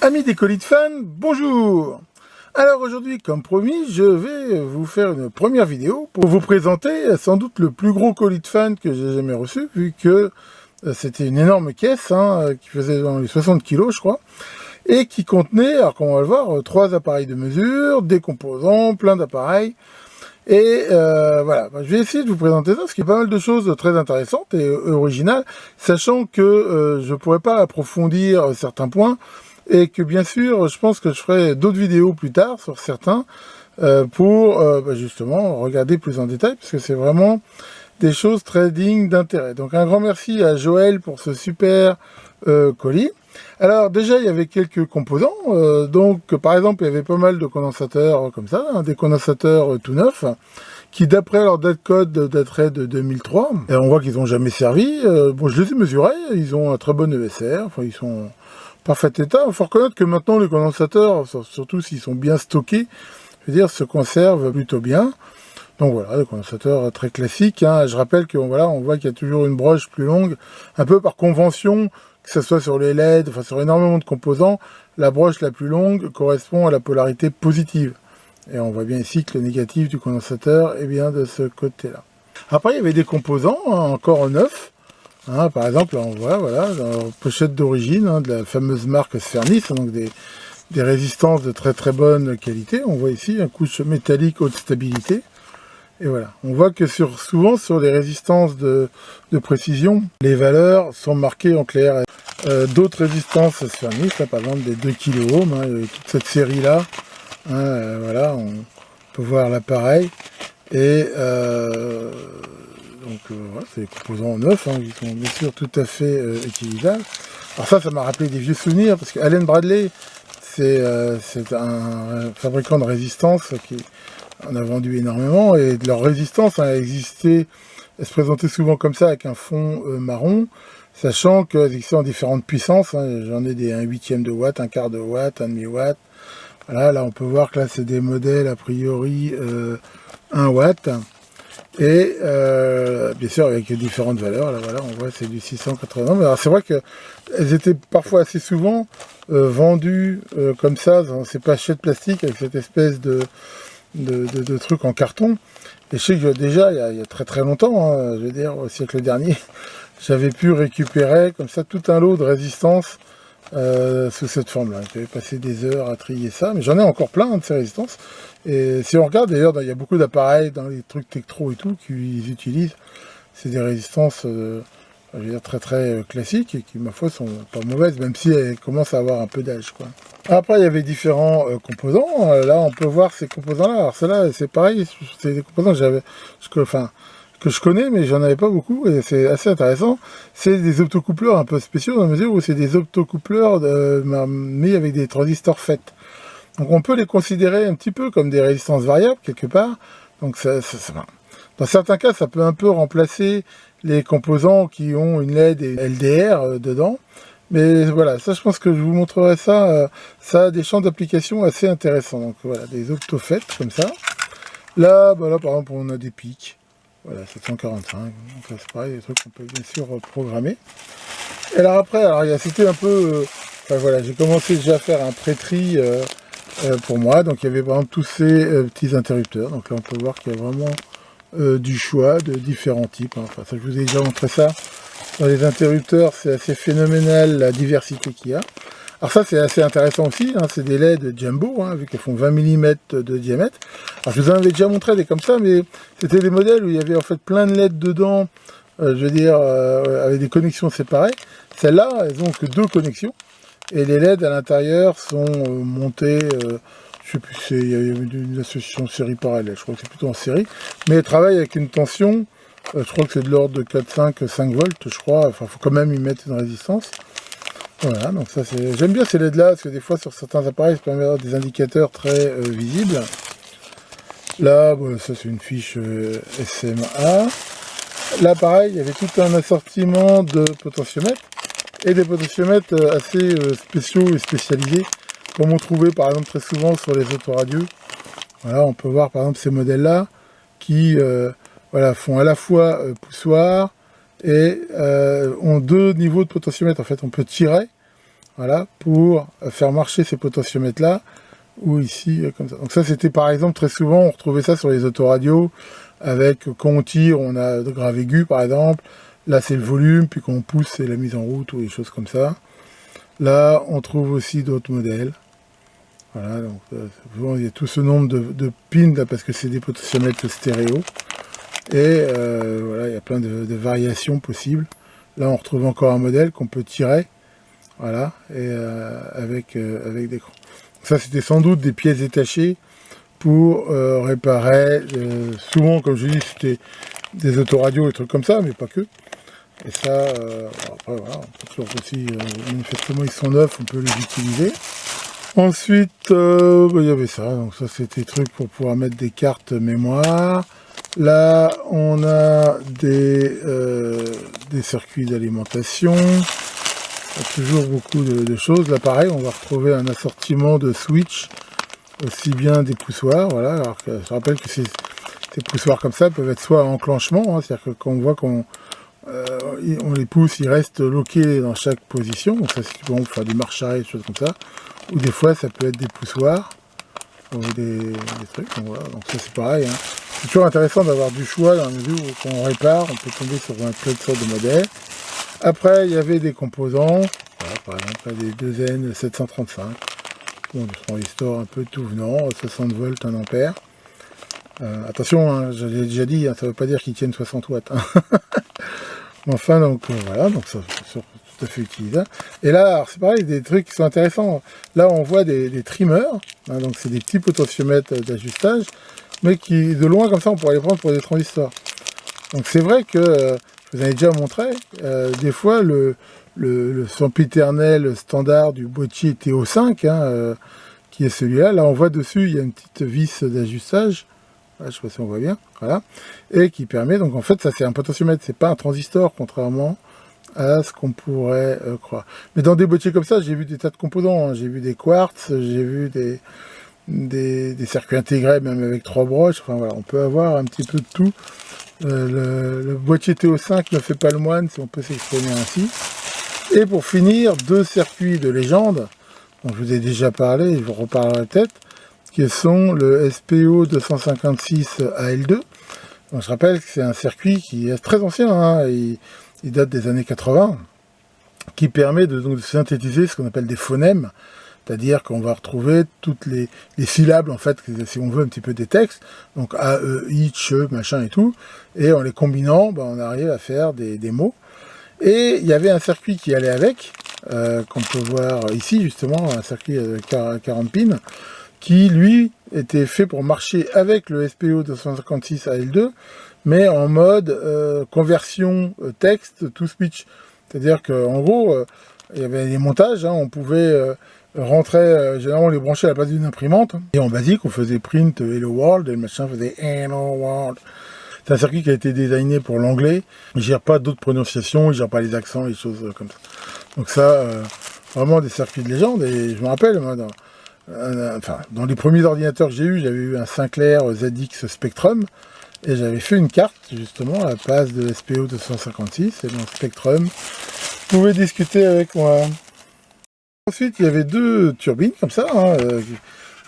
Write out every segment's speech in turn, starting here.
Amis des colis de fans, bonjour. Alors aujourd'hui, comme promis, je vais vous faire une première vidéo pour vous présenter sans doute le plus gros colis de fans que j'ai jamais reçu, vu que c'était une énorme caisse qui faisait dans les 60 kilos, je crois, et qui contenait, alors comme on va le voir, 3 appareils de mesure, des composants, plein d'appareils. Et voilà, je vais essayer de vous présenter ça, parce qu'il y a pas mal de choses très intéressantes et originales, sachant que je ne pourrais pas approfondir certains points, et que bien sûr, je pense que je ferai d'autres vidéos plus tard sur certains, pour justement regarder plus en détail, parce que c'est vraiment des choses très dignes d'intérêt. Donc un grand merci à Joël pour ce super colis. Alors déjà, il y avait quelques composants, donc par exemple, il y avait pas mal de condensateurs comme ça, des condensateurs tout neufs, qui d'après leur date code dateraient de 2003, et on voit qu'ils n'ont jamais servi. Bon, je les ai mesurés, ils ont un très bon ESR, enfin ils sont en parfait état. Il faut reconnaître que maintenant les condensateurs, surtout s'ils sont bien stockés, je veux dire, se conservent plutôt bien. Donc voilà, des condensateurs très classiques. Je rappelle qu'on voilà, on voit qu'il y a toujours une broche plus longue, un peu par convention, que ce soit sur les LED, enfin sur énormément de composants, la broche la plus longue correspond à la polarité positive. Et on voit bien ici que le négatif du condensateur est bien de ce côté-là. Après, il y avait des composants encore neufs. Par exemple, on voit voilà, dans la pochette d'origine de la fameuse marque Sfernis, donc des résistances de très très bonne qualité. On voit ici une couche métallique haute stabilité. Et voilà, on voit que souvent sur les résistances de précision, les valeurs sont marquées en clair. D'autres résistances Sfernis, par exemple des 2 kΩ, toute cette série-là, voilà, on peut voir l'appareil. Et donc voilà, c'est des composants neufs, qui sont bien sûr tout à fait utilisables. Alors ça m'a rappelé des vieux souvenirs, parce que Allen Bradley, c'est un fabricant de résistance qui en a vendu énormément, et de leur résistance a existé, elle se présentait souvent comme ça avec un fond marron, sachant qu'elles existaient en différentes puissances. J'en ai des 1/8 de watt, 1/4 de watt, 1/2 watt. Voilà, là on peut voir que là c'est des modèles a priori 1 watt, et bien sûr avec différentes valeurs. Là voilà, on voit c'est du 680. Mais alors c'est vrai qu'elles étaient parfois assez souvent vendues comme ça dans ces pochettes plastiques avec cette espèce de trucs en carton. Et je sais que déjà, il y a très très longtemps, je veux dire au siècle dernier, j'avais pu récupérer comme ça tout un lot de résistance sous cette forme-là. J'avais passé des heures à trier ça, mais j'en ai encore plein de ces résistances. Et si on regarde, d'ailleurs, il y a beaucoup d'appareils dans les trucs Tektro et tout qu'ils utilisent. C'est des résistances je veux dire, très très classiques, et qui, ma foi, sont pas mauvaises, même si elles commencent à avoir un peu d'âge, quoi. Après, il y avait différents composants. Là, on peut voir ces composants-là. Alors, ceux-là, c'est pareil, c'est des composants que je connais, mais j'en avais pas beaucoup, et c'est assez intéressant. C'est des optocoupleurs un peu spéciaux, dans la mesure où c'est des optocoupleurs mis avec des transistors FET. Donc, on peut les considérer un petit peu comme des résistances variables, quelque part. Donc, dans certains cas, ça peut un peu remplacer les composants qui ont une LED et LDR dedans. Mais voilà, ça je pense que je vous montrerai ça. Ça a des champs d'application assez intéressants. Donc voilà, des octofets comme ça. Là, là par exemple, on a des pics. Voilà, 745. Donc là c'est pareil, des trucs qu'on peut bien sûr programmer. Et alors après, c'était un peu... enfin voilà, j'ai commencé déjà à faire un pré-tri pour moi. Donc il y avait par exemple tous ces petits interrupteurs. Donc là on peut voir qu'il y a vraiment du choix de différents types. Enfin ça, je vous ai déjà montré ça. Dans les interrupteurs, c'est assez phénoménal la diversité qu'il y a. Alors ça, c'est assez intéressant aussi, c'est des LED jumbo, vu qu'elles font 20 mm de diamètre. Alors je vous en avais déjà montré des comme ça, mais c'était des modèles où il y avait en fait plein de LED dedans, je veux dire, avec des connexions séparées. Celles-là, elles n'ont que 2 connexions, et les LED à l'intérieur sont montés, je sais plus, il y a une association série parallèle, je crois que c'est plutôt en série, mais elles travaillent avec une tension. Je crois que c'est de l'ordre de 4-5 volts, je crois. Enfin, il faut quand même y mettre une résistance. Voilà, donc ça c'est... J'aime bien ces LED-là, parce que des fois, sur certains appareils, ça permet d'avoir des indicateurs très visibles. Là, ça c'est une fiche SMA. Là, pareil, il y avait tout un assortiment de potentiomètres, et des potentiomètres assez spéciaux et spécialisés, comme on trouvait par exemple très souvent sur les autoradios. Voilà, on peut voir par exemple ces modèles-là, qui... voilà, font à la fois poussoir et ont 2 niveaux de potentiomètre. En fait, on peut tirer voilà, pour faire marcher ces potentiomètres-là, ou ici, comme ça. Donc ça, c'était par exemple, très souvent, on retrouvait ça sur les autoradios, avec, quand on tire, on a de grave aigu, par exemple, là c'est le volume, puis quand on pousse, c'est la mise en route, ou des choses comme ça. Là, on trouve aussi d'autres modèles. Voilà, donc il y a tout ce nombre de pins, là, parce que c'est des potentiomètres stéréo. Et voilà, il y a plein de variations possibles. Là, on retrouve encore un modèle qu'on peut tirer, voilà, et avec des crans. Ça, c'était sans doute des pièces détachées pour réparer. Souvent, comme je dis, c'était des autoradios et trucs comme ça, mais pas que. Et ça, après, voilà, on peut toujours aussi, manifestement, ils sont neufs, on peut les utiliser. Ensuite, il y avait ça, donc ça, c'était des trucs pour pouvoir mettre des cartes mémoire. Là, on a des circuits d'alimentation. Il y a toujours beaucoup de choses. Là, pareil, on va retrouver un assortiment de switch, aussi bien des poussoirs. Voilà. Alors que, je rappelle que ces poussoirs comme ça peuvent être soit à enclenchement, hein, c'est-à-dire que quand on voit qu'on on les pousse, ils restent loqués dans chaque position. Donc ça, c'est bon pour faire des marches arrêt, des choses comme ça. Ou des fois, ça peut être des poussoirs ou des trucs. Donc, voilà. Donc ça, c'est pareil. Hein. C'est toujours intéressant d'avoir du choix dans la mesure où quand on répare, on peut tomber sur plein de sortes de modèles. Après, il y avait des composants, voilà, par exemple des 2N 735, bon, des transistors un peu tout venant, 60 volts, 1 ampère. Attention, hein, je l'ai déjà dit, hein, ça ne veut pas dire qu'ils tiennent 60 watts. Hein. Enfin, donc voilà, donc ça c'est tout à fait utilisable. Et là, c'est pareil, des trucs qui sont intéressants. Là, on voit des trimmers, hein, donc c'est des petits potentiomètres d'ajustage, mais qui, de loin comme ça, on pourrait les prendre pour des transistors. Donc c'est vrai que, je vous avais déjà montré, des fois, le sempiternel standard du boîtier TO5, hein, qui est celui-là, là on voit dessus, il y a une petite vis d'ajustage, je ne sais pas si on voit bien, voilà, et qui permet, donc en fait, ça c'est un potentiomètre, c'est pas un transistor, contrairement à ce qu'on pourrait croire. Mais dans des boîtiers comme ça, j'ai vu des tas de composants, hein. J'ai vu des quartz, j'ai vu des circuits intégrés, même avec 3 broches, enfin voilà, on peut avoir un petit peu de tout. Le boîtier TO5 ne fait pas le moine, si on peut s'exprimer ainsi. Et pour finir, 2 circuits de légende, dont je vous ai déjà parlé, et je vous reparlerai peut-être, qui sont le SPO 256 AL2. Donc je rappelle que c'est un circuit qui est très ancien, hein, il date des années 80, qui permet donc de synthétiser ce qu'on appelle des phonèmes, c'est-à-dire qu'on va retrouver toutes les syllabes, en fait, si on veut, un petit peu des textes, donc A, E, I, CHE, machin et tout, et en les combinant, on arrive à faire des mots. Et il y avait un circuit qui allait avec, qu'on peut voir ici, justement, un circuit de 40 pins, qui, lui, était fait pour marcher avec le SPO 256 AL2, mais en mode conversion texte to speech. C'est-à-dire qu'en gros, il y avait des montages, hein, on pouvait rentrer, généralement on les branchait à la base d'une imprimante, hein, et en basique on faisait print Hello World, et le machin faisait Hello World. C'est un circuit qui a été designé pour l'anglais, il ne gère pas d'autres prononciations, il ne gère pas les accents, les choses comme ça. Donc ça, vraiment des circuits de légende, et je me rappelle, moi, dans les premiers ordinateurs que j'ai eu, j'avais eu un Sinclair ZX Spectrum, et j'avais fait une carte, justement, à la place de SPO 256, et dans Spectrum, vous pouvez discuter avec moi. Ensuite, il y avait 2 turbines, comme ça, hein,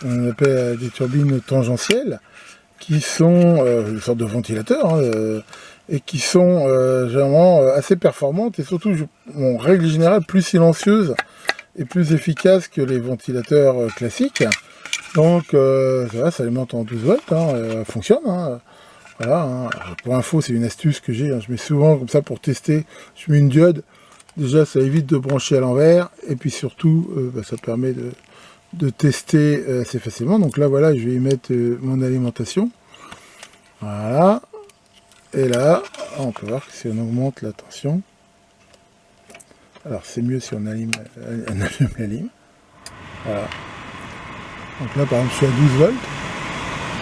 on appelle des turbines tangentielles, qui sont une sorte de ventilateur, hein, et qui sont généralement assez performantes, et surtout, en règle générale, plus silencieuses, et plus efficaces que les ventilateurs classiques. Donc, ça alimente en 12 volts, hein, fonctionne, hein. Voilà, hein. Pour info, c'est une astuce que j'ai, hein. Je mets souvent comme ça pour tester, je mets une diode, déjà ça évite de brancher à l'envers, et puis surtout, ça permet de tester assez facilement. Donc là, voilà, je vais y mettre mon alimentation, voilà, et là, on peut voir que si on augmente la tension, alors c'est mieux si on allume la lime, voilà. Donc là, par exemple, je suis à 12 volts,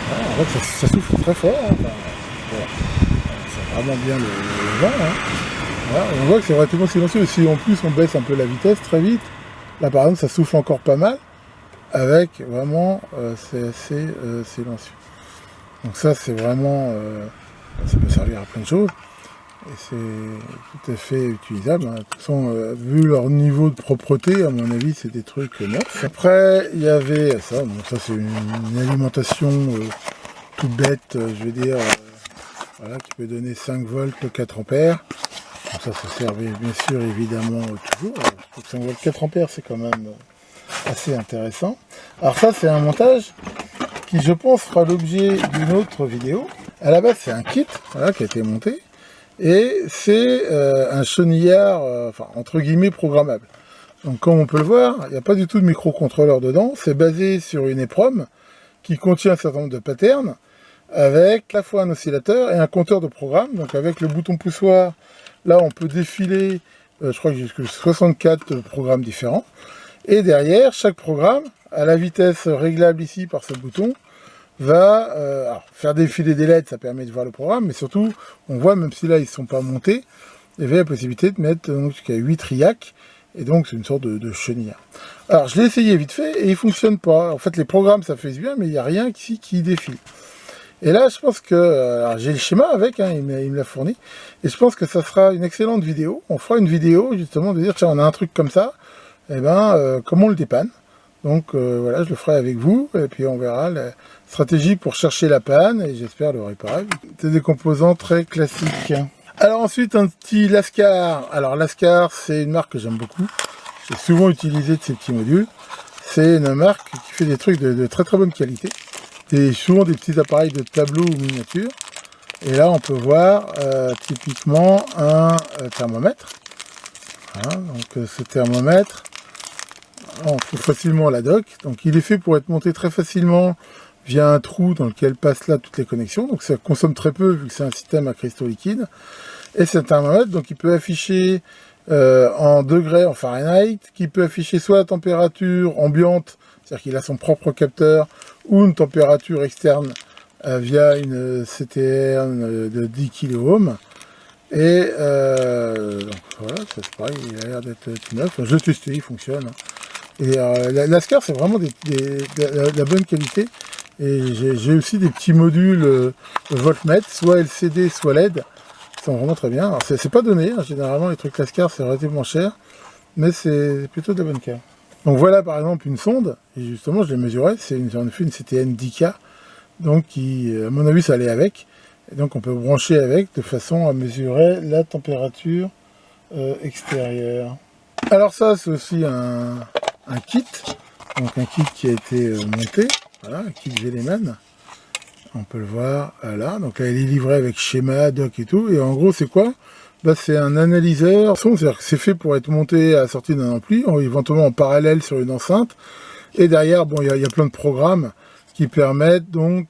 voilà, en fait, ça souffle très fort, hein. Voilà. C'est vraiment bien le vent, hein. Voilà. On voit que c'est relativement silencieux. Si en plus on baisse un peu la vitesse très vite, là par exemple ça souffle encore pas mal, avec vraiment c'est assez silencieux. Donc ça c'est vraiment, ça peut servir à plein de choses. Et c'est tout à fait utilisable. De toute façon, vu leur niveau de propreté, à mon avis, c'est des trucs neufs. Après, il y avait ça. Bon, ça, c'est une alimentation toute bête, je veux dire, voilà, qui peut donner 5 volts, 4 ampères. Donc ça servait bien sûr, évidemment, toujours. Je trouve que 5 volts, 4 ampères, c'est quand même assez intéressant. Alors ça, c'est un montage qui, je pense, fera l'objet d'une autre vidéo. À la base, c'est un kit, voilà, qui a été monté. Et c'est un chenillard, enfin, entre guillemets, programmable. Donc comme on peut le voir, il n'y a pas du tout de microcontrôleur dedans. C'est basé sur une EEPROM qui contient un certain nombre de patterns, avec à la fois un oscillateur et un compteur de programme. Donc avec le bouton poussoir, là on peut défiler, je crois que jusqu'à 64 programmes différents. Et derrière, chaque programme, à la vitesse réglable ici par ce bouton, va alors, faire défiler des LED, ça permet de voir le programme, mais surtout, on voit, même si là ils ne sont pas montés, il y avait la possibilité de mettre jusqu'à 8 RIAC, et donc c'est une sorte de chenillard. Alors je l'ai essayé vite fait, et il ne fonctionne pas. En fait, les programmes ça fait bien, mais il n'y a rien ici qui défile. Et là, je pense que, j'ai le schéma avec, hein, il me l'a fourni, et je pense que ça sera une excellente vidéo. On fera une vidéo, justement, de dire, tiens, on a un truc comme ça, et ben, comment on le dépanne. Donc voilà, je le ferai avec vous, et puis on verra la stratégie pour chercher la panne, et j'espère le réparer. C'est des composants très classiques. Alors ensuite, un petit Lascar. Alors Lascar, c'est une marque que j'aime beaucoup. J'ai souvent utilisé de ces petits modules. C'est une marque qui fait des trucs de très très bonne qualité. Et souvent des petits appareils de tableau ou miniature. Et là, on peut voir typiquement un thermomètre. Voilà, donc ce thermomètre, on trouve facilement la dock. Donc il est fait pour être monté très facilement via un trou dans lequel passent là toutes les connexions. Donc ça consomme très peu vu que c'est un système à cristaux liquides. Et c'est un thermomètre, donc il peut afficher en degrés, en Fahrenheit, qui peut afficher soit la température ambiante, c'est-à-dire qu'il a son propre capteur, ou une température externe via une CTR de 10 kOhm. Et donc voilà, c'est pareil, il a l'air d'être tout neuf. Je l'ai testé, il fonctionne. Et Lascar, c'est vraiment de la bonne qualité. Et j'ai aussi des petits modules voltmètre, soit LCD, soit LED, qui sont vraiment très bien. Alors c'est pas donné, hein, généralement les trucs Lascar c'est relativement cher, mais c'est plutôt de la bonne qualité. Donc voilà par exemple une sonde, et justement je l'ai mesurée, j'en ai fait une CTN 10K, donc qui, à mon avis ça allait avec. Et donc on peut brancher avec de façon à mesurer la température extérieure. Alors ça c'est aussi un kit, donc un kit qui a été monté, voilà, un kit Veleman, on peut le voir là, donc là il est livré avec schéma, dock et tout, et en gros c'est quoi? Bah, c'est un analyseur son, c'est-à-dire que c'est fait pour être monté à la sortie d'un ampli, éventuellement en parallèle sur une enceinte, et derrière, bon, il y a plein de programmes qui permettent donc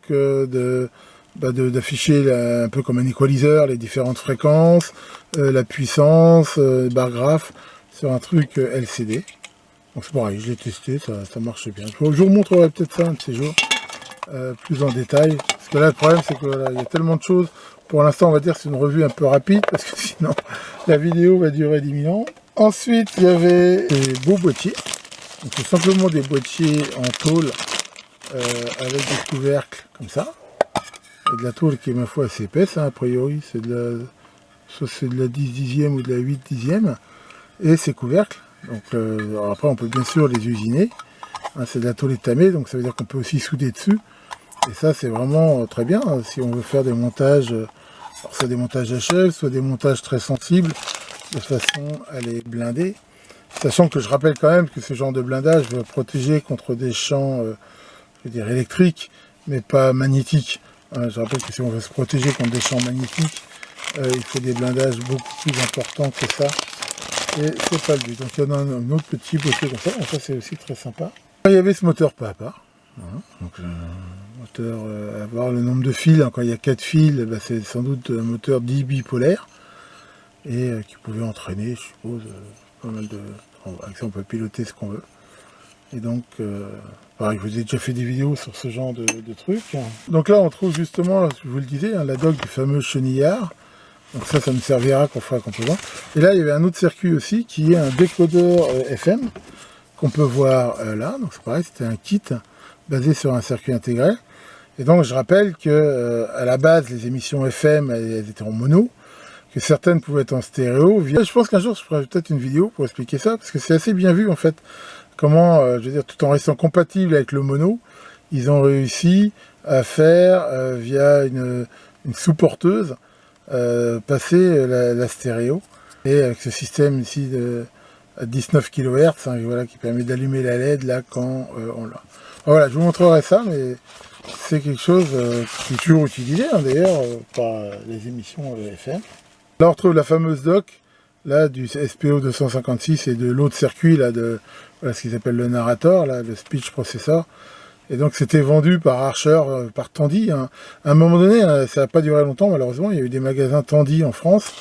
d'afficher un peu comme un équaliseur les différentes fréquences, la puissance, barre graphe sur un truc LCD. Donc c'est pareil, je l'ai testé, ça marche bien. Je vous remontrerai peut-être ça un de ces jours, plus en détail. Parce que là, le problème, c'est que voilà, il y a tellement de choses. Pour l'instant, on va dire que c'est une revue un peu rapide, parce que sinon, la vidéo va durer 10 000 ans. Ensuite, il y avait des beaux boîtiers. Donc c'est simplement des boîtiers en tôle, avec des couvercles comme ça. Et de la tôle qui est, ma foi, assez épaisse, hein, a priori. Soit c'est de la 10 dixième ou de la 8 dixième. Et ces couvercles. Donc alors après on peut bien sûr les usiner, hein, c'est de la tôle étamée, donc ça veut dire qu'on peut aussi souder dessus, et ça c'est vraiment très bien, hein, si on veut faire des montages, soit des montages HF, soit des montages très sensibles, de façon à les blinder, sachant que je rappelle quand même que ce genre de blindage va protéger contre des champs, je veux dire électriques, mais pas magnétiques, hein. Je rappelle que si on veut se protéger contre des champs magnétiques, il faut des blindages beaucoup plus importants que ça. Et c'est pas le but. Donc il y en a un autre petit boîtier comme ça. Donc ça c'est aussi très sympa. Il y avait ce moteur pas à part. Voilà. Donc moteur à voir le nombre de fils. Quand il y a 4 fils, bah, c'est sans doute un moteur dit bipolaire. Et qui pouvait entraîner, je suppose, pas mal de. Avec ça on peut piloter ce qu'on veut. Et donc, pareil, je vous ai déjà fait des vidéos sur ce genre de trucs. Donc là on trouve justement, je vous le disais, hein, la dock du fameux chenillard. Donc ça me servira qu'on fera composant. Et là, il y avait un autre circuit aussi, qui est un décodeur FM, qu'on peut voir là. Donc c'est pareil, c'était un kit basé sur un circuit intégré. Et donc je rappelle que à la base, les émissions FM, elles étaient en mono. que certaines pouvaient être en stéréo. Je pense qu'un jour je ferai peut-être une vidéo pour expliquer ça, parce que c'est assez bien vu en fait, comment, je veux dire, tout en restant compatible avec le mono, ils ont réussi à faire, via une sous-porteuse, passer la stéréo, et avec ce système ici à 19 kHz, hein, voilà, qui permet d'allumer la LED là quand on l'a. Voilà, je vous montrerai ça, mais c'est quelque chose qui est toujours utilisé, hein, d'ailleurs, par les émissions FM. Là, on retrouve la fameuse dock là, du SPO 256 et de l'autre circuit, là, de voilà, ce qu'ils appellent le narrator, là, le speech processor. Et donc, c'était vendu par Archer, par Tandy. Hein. À un moment donné, hein, ça n'a pas duré longtemps, malheureusement, il y a eu des magasins Tandy en France,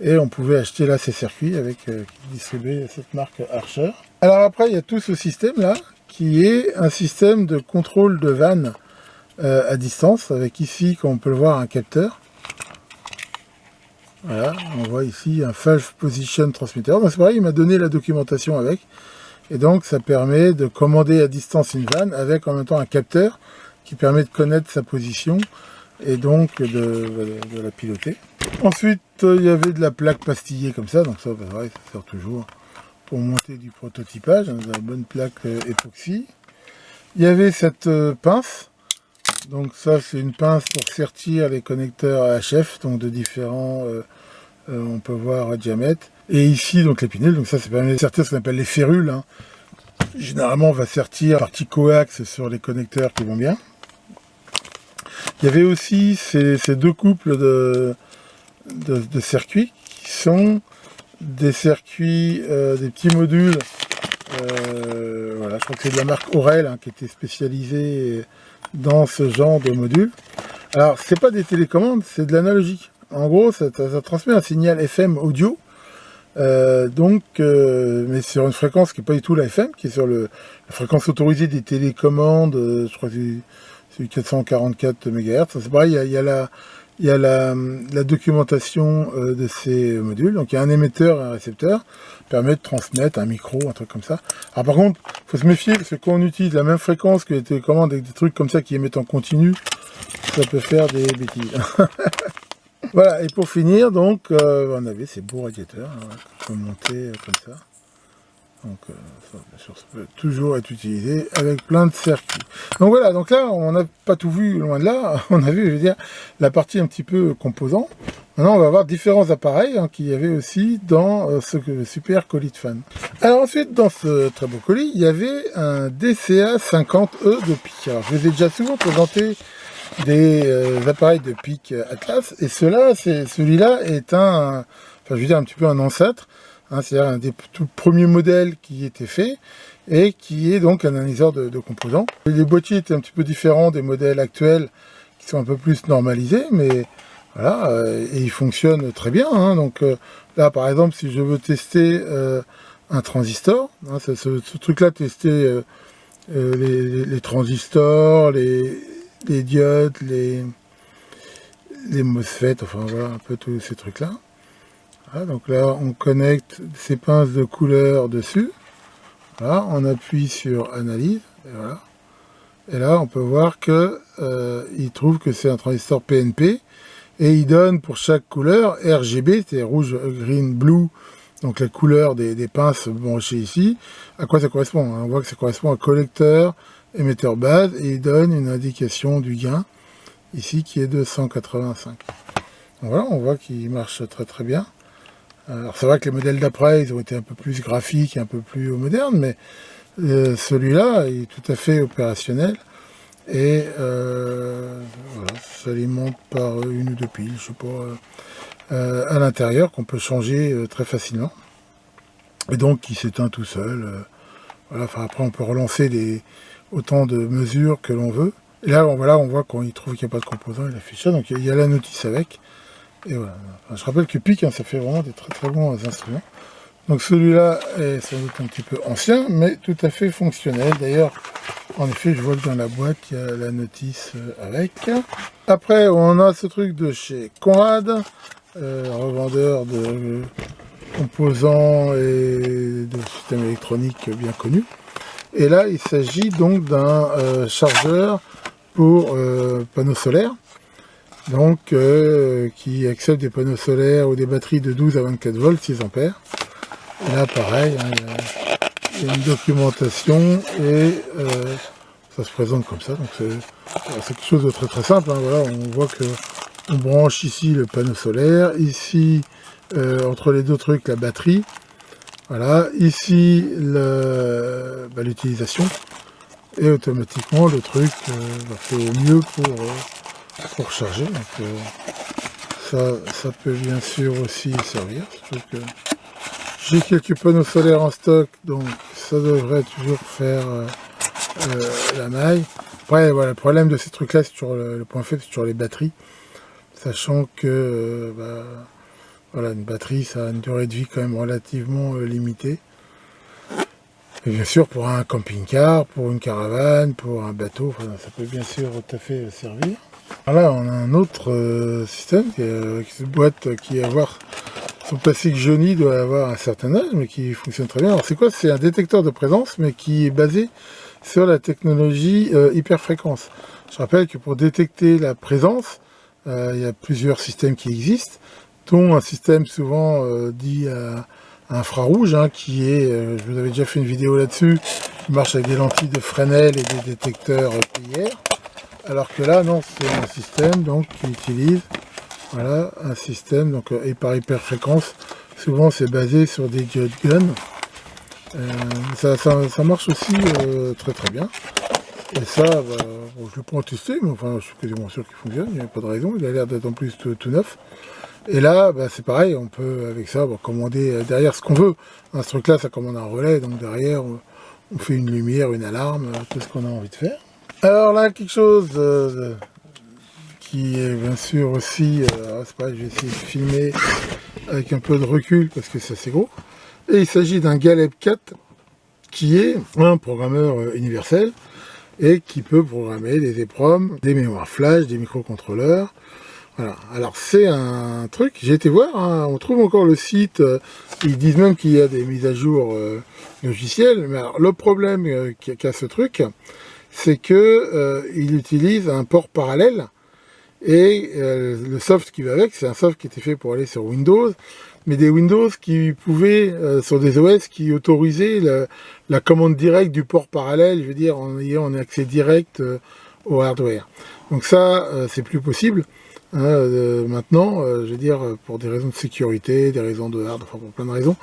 et on pouvait acheter là ces circuits avec qui distribuaient cette marque Archer. Alors après, il y a tout ce système-là, qui est un système de contrôle de vanne à distance, avec ici, comme on peut le voir, un capteur. Voilà, on voit ici un Valve Position Transmitter. Donc c'est pareil, il m'a donné la documentation avec. Et donc ça permet de commander à distance une vanne avec en même temps un capteur qui permet de connaître sa position et donc de la piloter. Ensuite, il y avait de la plaque pastillée comme ça, donc ça, bah, ouais, ça sert toujours pour monter du prototypage, hein, de la bonne plaque époxy. Il y avait cette pince. Donc ça, c'est une pince pour sertir les connecteurs HF, donc de différents, on peut voir, diamètres. Et ici, donc les pinules, donc ça permet de sertir ce qu'on appelle les férules. Hein. Généralement, on va sertir la partie coax sur les connecteurs qui vont bien. Il y avait aussi ces deux couples de circuits, qui sont des circuits, des petits modules. Voilà, je crois que c'est de la marque Aurel, hein, qui était spécialisée dans ce genre de module. Alors, c'est pas des télécommandes, c'est de l'analogique. En gros, ça transmet un signal FM audio, mais sur une fréquence qui n'est pas du tout la FM, qui est sur la fréquence autorisée des télécommandes, je crois que c'est 444 MHz. C'est pareil, il y a la documentation de ces modules. Donc il y a un émetteur et un récepteur, qui permet de transmettre un micro, un truc comme ça. Alors par contre, il faut se méfier, parce que quand on utilise la même fréquence que les télécommandes avec des trucs comme ça qui émettent en continu, ça peut faire des bêtises. Voilà, et pour finir, donc, on avait ces beaux radiateurs, hein, qu'on peut monter comme ça. Donc, ça, bien sûr, ça peut toujours être utilisé avec plein de circuits. Donc voilà, donc là, on n'a pas tout vu loin de là. On a vu, je veux dire, la partie un petit peu composant. Maintenant, on va voir différents appareils hein, qu'il y avait aussi dans ce super colis de fan. Alors ensuite, dans ce très beau colis, il y avait un DCA50E de PIC. Alors, je vous ai déjà souvent présenté des appareils de PIC Atlas, et celui-là est un petit peu un ancêtre, hein, c'est-à-dire un des tout premiers modèles qui était fait, et qui est donc un analyseur de composants. Les boîtiers étaient un petit peu différents des modèles actuels, qui sont un peu plus normalisés, mais voilà, et ils fonctionnent très bien, hein, donc là par exemple, si je veux tester un transistor, hein, ce truc-là, tester les transistors, les diodes, les MOSFET, enfin voilà, un peu tous ces trucs-là. Voilà, donc là, on connecte ces pinces de couleur dessus. Voilà, on appuie sur analyse, et voilà. Et là, on peut voir que il trouve que c'est un transistor PNP, et il donne pour chaque couleur RGB, c'est rouge, green, blue, donc la couleur des pinces branchées ici. À quoi ça correspond? On voit que ça correspond à collecteur, émetteur base, et il donne une indication du gain ici qui est de 185. Donc voilà, on voit qu'il marche très très bien. Alors c'est vrai que les modèles d'après ils ont été un peu plus graphiques, un peu plus modernes, mais celui-là est tout à fait opérationnel, et voilà, ça alimente par une ou deux piles, je sais pas, à l'intérieur, qu'on peut changer très facilement, et donc qui s'éteint tout seul. Voilà, enfin, après on peut relancer autant de mesures que l'on veut. Et là, voilà, on voit quand il trouve qu'il n'y a pas de composant, il affiche ça. Donc il y a la notice avec. Et voilà. Enfin, je rappelle que PIC, hein, ça fait vraiment des très très bons instruments. Donc celui-là est sans doute un petit peu ancien, mais tout à fait fonctionnel. D'ailleurs, en effet, je vois que dans la boîte, il y a la notice avec. Après, on a ce truc de chez Conrad, revendeur de composants et de systèmes électroniques bien connus. Et là, il s'agit donc d'un chargeur pour panneaux solaires. donc qui accepte des panneaux solaires ou des batteries de 12 à 24 volts, 6 ampères. Et là, pareil, hein, il y a une documentation et ça se présente comme ça. Donc c'est quelque chose de très très simple. Hein, voilà, on voit que on branche ici le panneau solaire, ici entre les deux trucs la batterie. Voilà, ici l'utilisation. Et automatiquement le truc fait au mieux pour charger. Donc, ça peut bien sûr aussi servir. J'ai quelques panneaux solaires en stock, donc ça devrait toujours faire la maille. Après, voilà, le problème de ces trucs-là, c'est toujours le point faible, c'est toujours les batteries. Sachant que voilà, une batterie, ça a une durée de vie quand même relativement limitée. Et bien sûr, pour un camping-car, pour une caravane, pour un bateau, enfin, ça peut bien sûr tout à fait servir. Alors là, on a un autre système, cette boîte qui son plastique jauni doit avoir un certain âge, mais qui fonctionne très bien. Alors c'est quoi? C'est un détecteur de présence, mais qui est basé sur la technologie hyperfréquence. Je rappelle que pour détecter la présence, il y a plusieurs systèmes qui existent, dont un système souvent dit infrarouge, hein, qui est, je vous avais déjà fait une vidéo là-dessus, qui marche avec des lentilles de Fresnel et des détecteurs PIR, alors que là, non, c'est un système donc, qui utilise voilà, un système donc, et par hyperfréquence. Souvent, c'est basé sur des diode gun. Ça marche aussi très très bien. Et ça, bon, je ne l'ai pas testé, mais enfin, je suis quasiment sûr qu'il fonctionne, il n'y a pas de raison, il a l'air d'être en plus tout neuf. Et là, c'est pareil, on peut avec ça commander derrière ce qu'on veut. Dans ce truc-là, ça commande un relais, donc derrière, on fait une lumière, une alarme, tout ce qu'on a envie de faire. Alors là, quelque chose qui est bien sûr aussi, c'est pareil, je vais essayer de filmer avec un peu de recul parce que c'est assez gros. Et il s'agit d'un Galeb 4 qui est un programmeur universel et qui peut programmer des EPROM, des mémoires flash, des microcontrôleurs. Voilà. Alors c'est un truc, j'ai été voir, hein, on trouve encore le site, ils disent même qu'il y a des mises à jour logicielles, mais alors le problème qu'a ce truc, c'est que il utilise un port parallèle, et le soft qui va avec, c'est un soft qui était fait pour aller sur Windows, mais des Windows qui pouvaient, sur des OS qui autorisaient la commande directe du port parallèle, je veux dire en ayant un accès direct au hardware. Donc ça, c'est plus possible. Maintenant, je veux dire, pour des raisons de sécurité, des raisons de hard, enfin pour plein de raisons,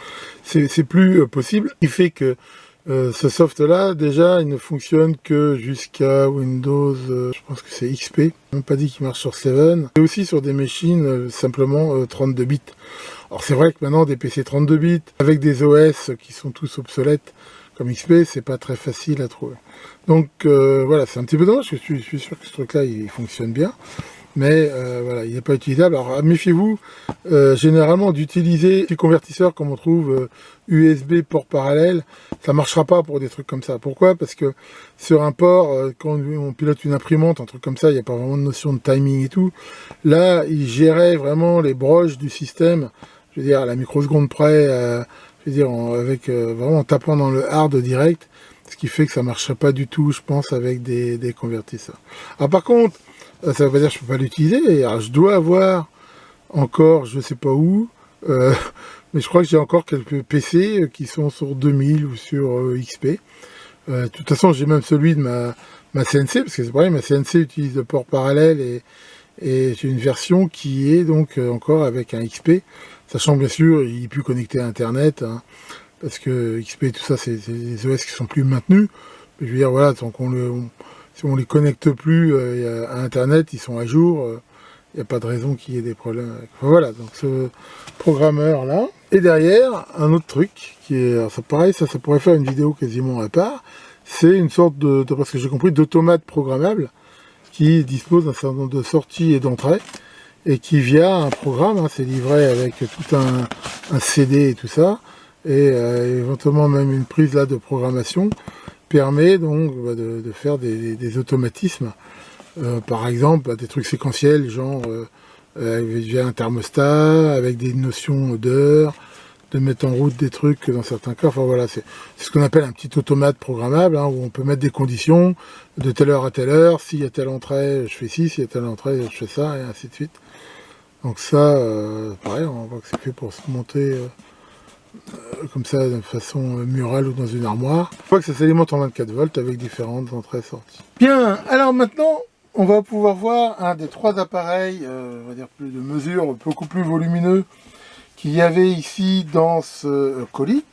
c'est plus possible. Il fait que ce soft-là, déjà, il ne fonctionne que jusqu'à Windows, je pense que c'est XP. On n'a pas dit qu'il marche sur 7, et aussi sur des machines simplement 32 bits. Alors c'est vrai que maintenant, des PC 32 bits, avec des OS qui sont tous obsolètes, comme XP, c'est pas très facile à trouver. Donc voilà, c'est un petit peu dommage, parce que je suis sûr que ce truc-là, il fonctionne bien. Mais voilà, il n'est pas utilisable. Alors méfiez-vous généralement d'utiliser des convertisseurs comme on trouve USB port parallèle, ça ne marchera pas pour des trucs comme ça. Pourquoi? Parce que sur un port, quand on pilote une imprimante, un truc comme ça, il n'y a pas vraiment de notion de timing et tout. Là, il gérait vraiment les broches du système, je veux dire à la microseconde près, je veux dire avec vraiment en tapant dans le hard direct, ce qui fait que ça ne marcherait pas du tout, je pense, avec des convertisseurs. Alors par contre, ça ne veut pas dire que je ne peux pas l'utiliser. Alors, je dois avoir encore, je ne sais pas où, mais je crois que j'ai encore quelques PC qui sont sur 2000 ou sur XP. De toute façon, j'ai même celui de ma CNC, parce que c'est pareil, ma CNC utilise le port parallèle et j'ai une version qui est donc encore avec un XP, sachant bien sûr, il est plus connecté à Internet, hein, parce que XP et tout ça, c'est des OS qui sont plus maintenus. Je veux dire, voilà, tant qu'on si on les connecte plus à Internet, ils sont à jour, il n'y a pas de raison qu'il y ait des problèmes avec. Enfin, voilà, donc ce programmeur-là. Et derrière, un autre truc, qui est, alors ça pareil, ça pourrait faire une vidéo quasiment à part, c'est une sorte de parce que j'ai compris, d'automate programmable, qui dispose d'un certain nombre de sorties et d'entrées, et qui via un programme, hein, c'est livré avec tout un CD et tout ça, et éventuellement même une prise là de programmation, permet donc de faire des automatismes, par exemple des trucs séquentiels, genre via un thermostat, avec des notions d'heure, de mettre en route des trucs dans certains cas. Enfin voilà, c'est ce qu'on appelle un petit automate programmable, hein, où on peut mettre des conditions de telle heure à telle heure. S'il y a telle entrée, je fais ci, s'il y a telle entrée, je fais ça, et ainsi de suite. Donc ça, pareil, on voit que c'est fait pour se monter comme ça de façon murale ou dans une armoire. On voit que ça s'alimente en 24 volts avec différentes entrées et sorties. Bien, alors maintenant, on va pouvoir voir un des 3 appareils, on va dire plus de mesure, beaucoup plus volumineux qu'il y avait ici dans ce colis.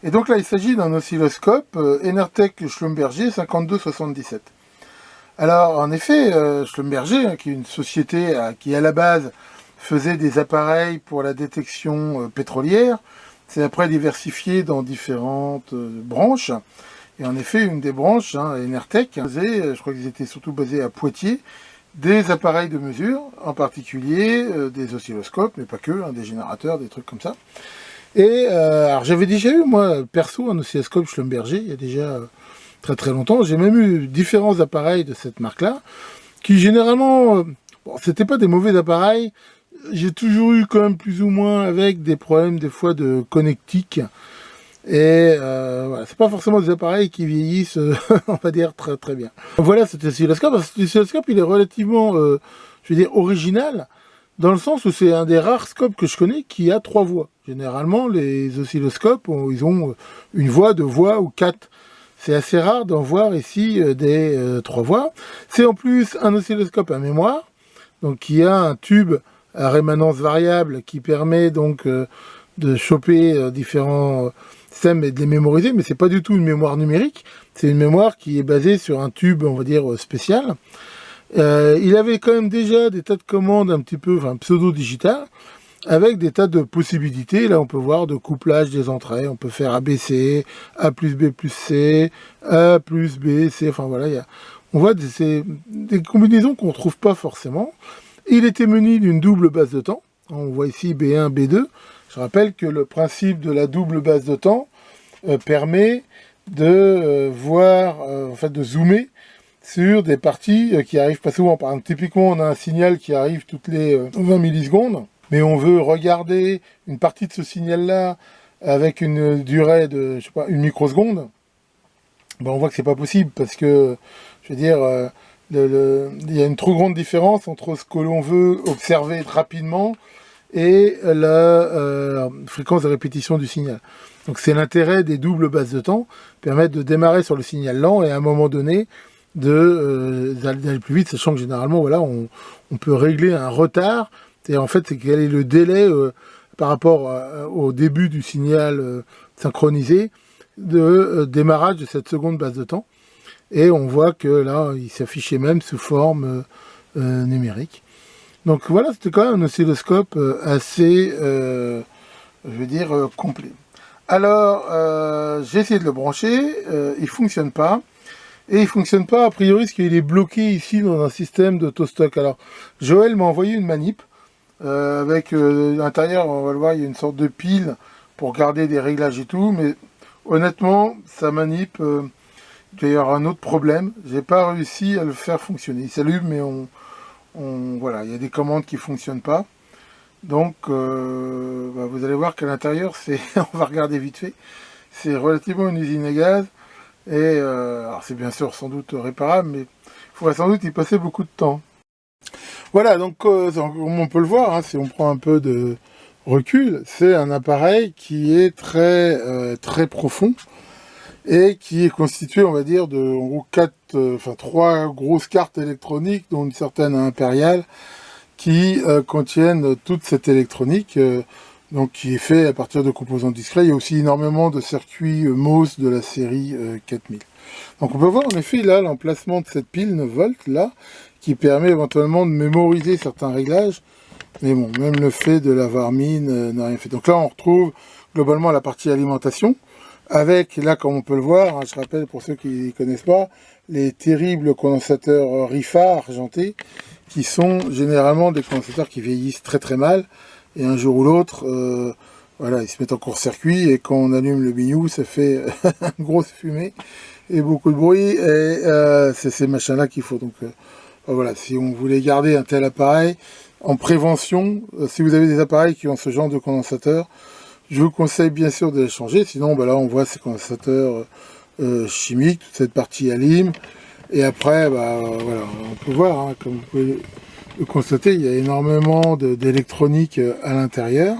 Et donc là, il s'agit d'un oscilloscope Enertech Schlumberger 5277. Alors, en effet, Schlumberger, hein, qui est une société qui, à la base, faisait des appareils pour la détection pétrolière, s'est après diversifié dans différentes branches. Et en effet, une des branches, hein, Enertech, faisait, je crois qu'ils étaient surtout basés à Poitiers, des appareils de mesure, en particulier des oscilloscopes, mais pas que, hein, des générateurs, des trucs comme ça. Et alors j'avais déjà eu, moi, perso, un oscilloscope Schlumberger, il y a déjà très très longtemps. J'ai même eu différents appareils de cette marque-là, qui généralement, bon, c'était pas des mauvais appareils. J'ai toujours eu quand même plus ou moins avec des problèmes des fois de connectique. Et voilà, c'est pas forcément des appareils qui vieillissent, on va dire, très très bien. Voilà cet oscilloscope. Cet oscilloscope, il est relativement, je veux dire, original, dans le sens où c'est un des rares scopes que je connais qui a 3 voies. Généralement, les oscilloscopes, ils ont une voie, 2 voies ou 4. C'est assez rare d'en voir ici des 3 voies. C'est en plus un oscilloscope à mémoire, donc qui a un tube à rémanence variable qui permet donc de choper différents systèmes et de les mémoriser, mais c'est pas du tout une mémoire numérique, c'est une mémoire qui est basée sur un tube, on va dire, spécial. Il avait quand même déjà des tas de commandes un petit peu, enfin pseudo-digitales, avec des tas de possibilités. Là, on peut voir de couplage des entrées, on peut faire ABC, A plus B plus C, A plus B, C, enfin voilà, on voit des combinaisons qu'on ne trouve pas forcément. Il était muni d'une double base de temps. On voit ici B1, B2. Je rappelle que le principe de la double base de temps permet de voir, en fait, de zoomer sur des parties qui arrivent pas souvent. Par exemple, typiquement, on a un signal qui arrive toutes les 20 millisecondes, mais on veut regarder une partie de ce signal-là avec une durée de, je sais pas, 1 microseconde. Ben, on voit que c'est pas possible parce que, je veux dire, il y a une trop grande différence entre ce que l'on veut observer rapidement et la fréquence de répétition du signal. Donc c'est l'intérêt des doubles bases de temps, permettre de démarrer sur le signal lent et à un moment donné d'aller plus vite, sachant que généralement voilà, on peut régler un retard. Et en fait, c'est quel est le délai par rapport au début du signal synchronisé de démarrage de cette seconde base de temps. Et on voit que là, il s'affichait même sous forme numérique. Donc voilà, c'était quand même un oscilloscope assez, je veux dire, complet. Alors, j'ai essayé de le brancher, il ne fonctionne pas. Et il ne fonctionne pas, a priori, parce qu'il est bloqué ici dans un système d'autostock. Alors, Joël m'a envoyé une manip, avec à l'intérieur, on va le voir, il y a une sorte de pile pour garder des réglages et tout, mais honnêtement, sa manip, il doit y avoir un autre problème. J'ai pas réussi à le faire fonctionner. Il s'allume, mais voilà, il y a des commandes qui ne fonctionnent pas. Donc, vous allez voir qu'à l'intérieur, on va regarder vite fait, c'est relativement une usine à gaz. Et alors c'est bien sûr sans doute réparable, mais il faudrait sans doute y passer beaucoup de temps. Voilà, donc comme on peut le voir, hein, si on prend un peu de recul, c'est un appareil qui est très profond et qui est constitué, on va dire, de en gros 3 grosses cartes électroniques, dont une certaine impériale, qui contiennent toute cette électronique. Donc qui est fait à partir de composants discrets. Il y a aussi énormément de circuits MOS de la série 4000. Donc on peut voir en effet là l'emplacement de cette pile 9 volts là, qui permet éventuellement de mémoriser certains réglages. Mais bon, même le fait de l'avoir mis n'a rien fait. Donc là on retrouve globalement la partie alimentation, avec là comme on peut le voir, hein, je rappelle pour ceux qui ne connaissent pas, les terribles condensateurs RIFA argentés, qui sont généralement des condensateurs qui vieillissent très très mal. Et un jour ou l'autre, voilà, ils se mettent en court-circuit et quand on allume le bignou, ça fait une grosse fumée et beaucoup de bruit. Et c'est ces machins-là qu'il faut. Donc voilà, si on voulait garder un tel appareil en prévention, si vous avez des appareils qui ont ce genre de condensateur, Je vous conseille bien sûr de les changer, sinon bah là on voit ces condensateurs chimiques, toute cette partie alim, et après bah, voilà, on peut voir, hein, comme vous pouvez le constater, il y a énormément d'électronique à l'intérieur,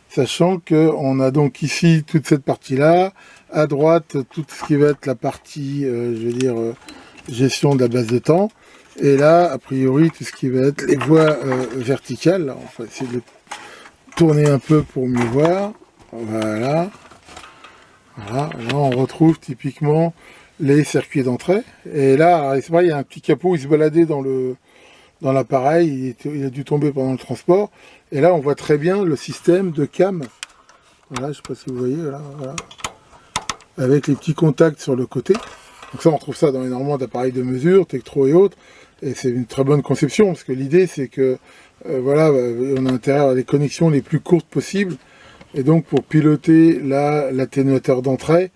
sachant qu'on a donc ici toute cette partie-là, à droite tout ce qui va être la partie, je veux dire, gestion de la base de temps, et là, a priori, tout ce qui va être les voies verticales. Là, on va essayer de tourner un peu pour mieux voir. Voilà. Voilà. Là, on retrouve typiquement les circuits d'entrée. Et là, c'est vrai, il y a un petit capot, il se baladait dans l'appareil, il a dû tomber pendant le transport. Et là, on voit très bien le système de cam. Voilà, je ne sais pas si vous voyez, là, voilà. Avec les petits contacts sur le côté. Donc ça, on retrouve ça dans énormément d'appareils de mesure, Tektro et autres. Et c'est une très bonne conception, parce que l'idée, c'est que, voilà, on a intérêt à avoir les connexions les plus courtes possibles. Et donc, pour piloter l'atténuateur d'entrée,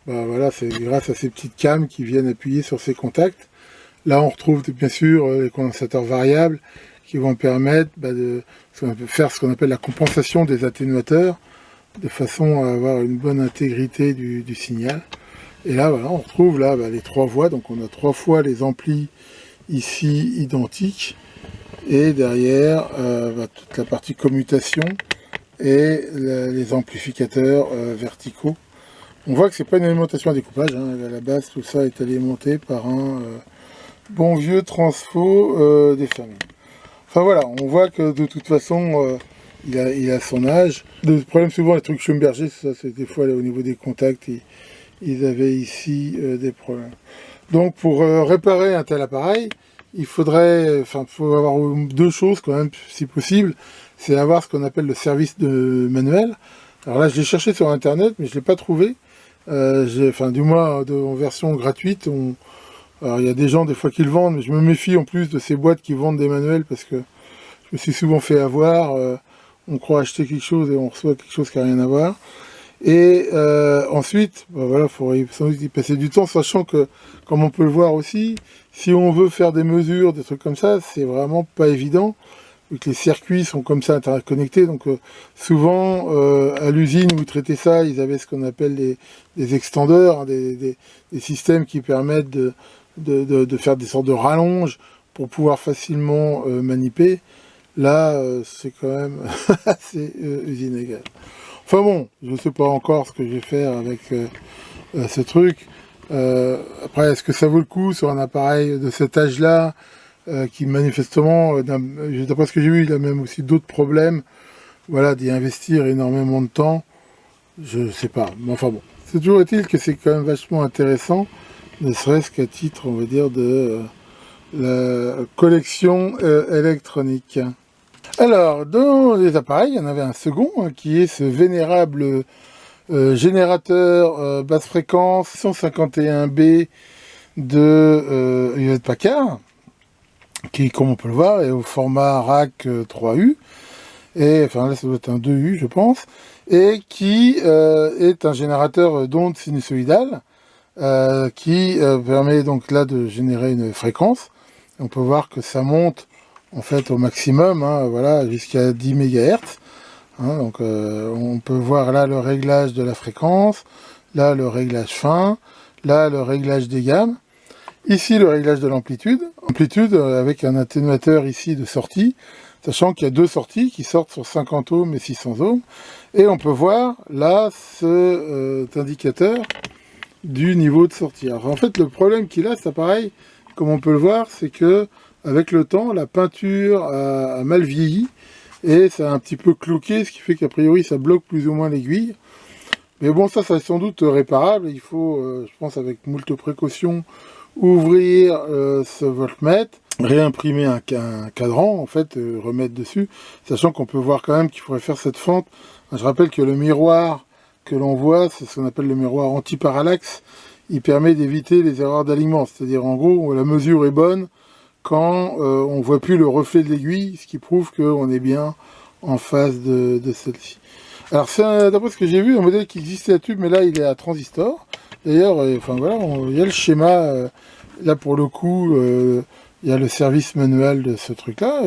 bah, voilà, c'est grâce à ces petites cams qui viennent appuyer sur ces contacts. Là, on retrouve bien sûr les condensateurs variables qui vont permettre de faire ce qu'on appelle la compensation des atténuateurs, de façon à avoir une bonne intégrité du signal. Et là, voilà, on retrouve là les 3 voies, donc on a 3 fois les amplis ici identiques, et derrière toute la partie commutation et les amplificateurs verticaux. On voit que c'est pas une alimentation à découpage, hein. À la base tout ça est alimenté par un bon vieux transfo des familles. Enfin voilà, on voit que de toute façon il a son âge. Le problème souvent les trucs Schlumberger, ça c'est des fois là, au niveau des contacts, ils avaient ici des problèmes. Donc pour réparer un tel appareil, il faudrait, faut avoir 2 choses quand même, si possible. C'est avoir ce qu'on appelle le service de manuel. Alors là, je l'ai cherché sur internet, mais je l'ai pas trouvé. Du moins en version gratuite. Alors il y a des gens des fois qui le vendent, mais je me méfie en plus de ces boîtes qui vendent des manuels parce que je me suis souvent fait avoir. On croit acheter quelque chose et on reçoit quelque chose qui n'a rien à voir. Et ensuite, voilà, il faudrait sans doute y passer du temps, sachant que, comme on peut le voir aussi, si on veut faire des mesures, des trucs comme ça, c'est vraiment pas évident, vu que les circuits sont comme ça interconnectés. Donc souvent, à l'usine où ils traitaient ça, ils avaient ce qu'on appelle des extendeurs, hein, des systèmes qui permettent de faire des sortes de rallonges pour pouvoir facilement maniper. Là, c'est quand même assez usine égale. Enfin bon, je ne sais pas encore ce que je vais faire avec ce truc. Après, est-ce que ça vaut le coup sur un appareil de cet âge-là, qui manifestement, d'après ce que j'ai vu, il a même aussi d'autres problèmes, voilà, d'y investir énormément de temps, je ne sais pas. Mais enfin bon, c'est toujours est-il que c'est quand même vachement intéressant, ne serait-ce qu'à titre, on va dire, de la collection électronique. Alors, dans les appareils, il y en avait un second, hein, qui est ce vénérable générateur basse fréquence 151B de Hewlett-Packard, qui, comme on peut le voir, est au format RAC 3U, et enfin là ça doit être un 2U je pense, et qui est un générateur d'ondes sinusoïdales, qui permet donc là de générer une fréquence. On peut voir que ça monte en fait au maximum, hein, voilà, jusqu'à 10 MHz. Hein, donc on peut voir là le réglage de la fréquence, là le réglage fin, là le réglage des gammes, ici le réglage de l'amplitude, avec un atténuateur ici de sortie, sachant qu'il y a 2 sorties qui sortent sur 50 ohms et 600 ohms, et on peut voir là cet indicateur du niveau de sortie. Alors en fait le problème qu'il a, cet appareil, comme on peut le voir, c'est que avec le temps la peinture a mal vieilli, et ça a un petit peu cloqué, ce qui fait qu'a priori ça bloque plus ou moins l'aiguille. Mais bon, ça est sans doute réparable. Il faut, je pense avec moult précautions, ouvrir ce voltmètre, réimprimer un cadran, en fait, remettre dessus, sachant qu'on peut voir quand même qu'il faudrait faire cette fente. Je rappelle que le miroir que l'on voit, c'est ce qu'on appelle le miroir anti-parallaxe. Il permet d'éviter les erreurs d'alignement, c'est-à-dire en gros, la mesure est bonne quand on ne voit plus le reflet de l'aiguille, ce qui prouve qu'on est bien en face de celle-ci. Alors c'est d'après ce que j'ai vu, un modèle qui existait à tube, mais là il est à transistor. D'ailleurs, enfin voilà, il y a le schéma, là pour le coup, il y a le service manuel de ce truc-là.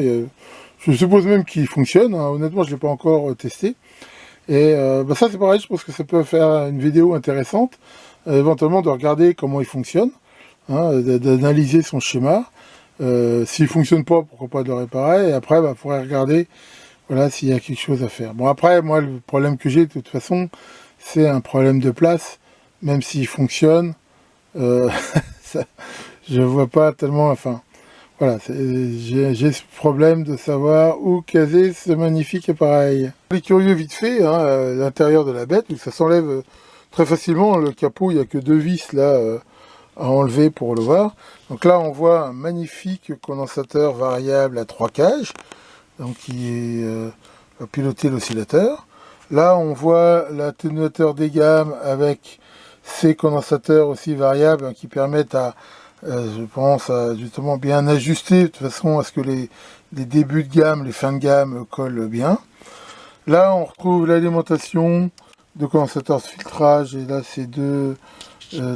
Je suppose même qu'il fonctionne, hein. Honnêtement je ne l'ai pas encore testé. Et ça c'est pareil, je pense que ça peut faire une vidéo intéressante, éventuellement de regarder comment il fonctionne, hein, d'analyser son schéma. S'il fonctionne pas, pourquoi pas de le réparer, et après, il faudrait regarder voilà, s'il y a quelque chose à faire. Bon, après, moi, le problème que j'ai, de toute façon, c'est un problème de place, même s'il fonctionne, ça, je vois pas tellement, enfin, voilà, j'ai ce problème de savoir où caser ce magnifique appareil. Les curieux vite fait, hein, l'intérieur de la bête, ça s'enlève très facilement, le capot, il n'y a que 2 vis, là, à enlever pour le voir. Donc là, on voit un magnifique condensateur variable à 3 cages, donc qui va piloter l'oscillateur. Là, on voit l'atténuateur des gammes avec ces condensateurs aussi variables, hein, qui permettent à, je pense, à justement bien ajuster de toute façon à ce que les débuts de gamme, les fins de gamme collent bien. Là, on retrouve l'alimentation de condensateurs de filtrage, et là, c'est 2